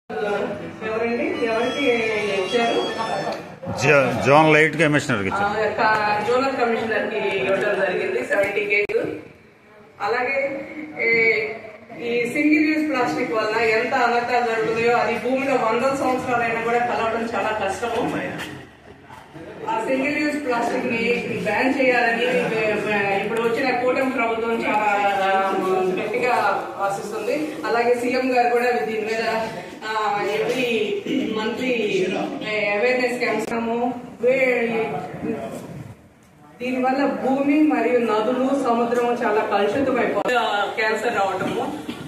ఎవరండి ఎవరికి ఇచ్చారు? జోనల్ 8 కమిషనర్కి ఇచ్చారు. జోనల్ కమిషనర్ కి ఇవ్వడం జరిగింది 70 కేజీలు. అలాగే ఈ సింగిల్ యూజ్ ప్లాస్టిక్ వల్ల ఎంత అనర్థాలు జరుగుతున్నాయో అది భూమిలో 100 సంవత్సరాలైనా కూడా కలవడం చాలా కష్టము. ఆ సింగిల్ యూజ్ ప్లాస్టిక్ ని బ్యాన్ చేయాలని ఇప్పుడు వచ్చిన కూటమి ప్రభుత్వం చాలా గట్టిగా ఆశిస్తుంది. అలాగే సీఎం గారు కూడా దీని మీద ఎవ్రీ మంత్లీ అవేర్నెస్ క్యాంప్స్ దీనివల్ల భూమి మరియు నదులు సముద్రం చాలా కలుషితం అయిపోతుంది. క్యాన్సర్ రావటము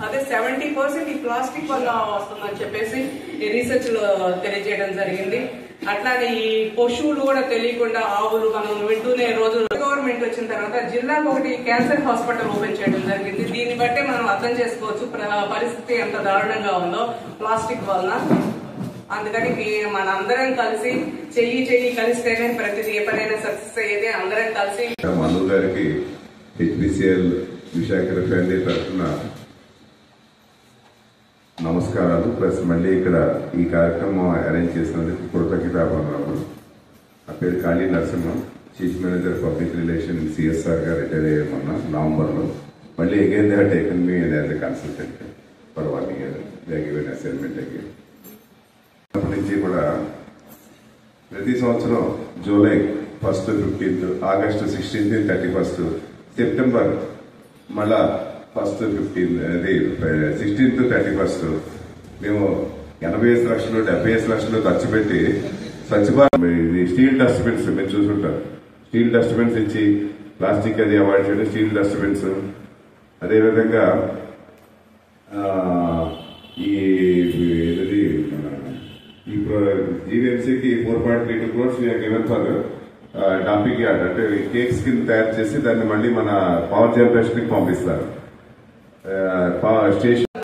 అదే 70% ఈ ప్లాస్టిక్ వల్ల వస్తుందని చెప్పేసి ఈ రీసెర్చ్ లో తెలియజేయడం జరిగింది. అట్లానే ఈ పశువులు కూడా తెలియకుండా ఆవులు మనం వింటూనే రోజులు గవర్నమెంట్ వచ్చిన తర్వాత జిల్లాకు ఒకటి క్యాన్సర్ హాస్పిటల్ ఓపెన్ చేయడం జరిగింది. దీన్ని బట్టే మనం అర్థం చేసుకోవచ్చు పరిస్థితి ఎంత దారుణంగా ఉందో ప్లాస్టిక్ వలన. అందుకని మన అందరం కలిసి చెయ్యి కలిస్తేనే ప్రతిదీ ఏ పనైనా సక్సెస్ అయ్యేది. అందరం కలిసి మను గారికి హెచ్పిసిఎల్ విశాఖ ఫ్యామిలీ తరఫున నమస్కారాలు. ప్లస్ మళ్ళీ ఇక్కడ ఈ కార్యక్రమం అరేంజ్ చేసినందుకు కృతజ్ఞతాభావాలు. నా పేరు Kali Narasimham, chief manager public relation CSR గా రిటైర్ అయ్యామన్నా నవంబర్లో. మళ్ళీ again they have taken me as a consultant for 1 year. They given assignment again. అప్పటి నుంచి కూడా ప్రతి సంవత్సరం July 1st, 15th, August 16th, 31st, September మళ్ళా 1st, 15th, అది 16th, 31st మేము 85 లక్షలు 75 లక్షలు ఖర్చు పెట్టి స్వచ్ఛ భారత్ స్టీల్ డస్ట్బిన్స్ మీరు చూసుంటారు. స్టీల్ డస్ట్బిన్స్ ఇచ్చి ప్లాస్టిక్ అది అవాయిడ్ చేయడం, స్టీల్ డస్ట్బిన్స్. అదేవిధంగా ఈ జీవీఎంసీకి 4.32 crores given for dumping yard. అంటే కేక్స్ కింద తయారు చేసి దాన్ని మళ్ళీ మన పవర్ జనరేషన్ కి పంపిస్తారు. స్టేషన్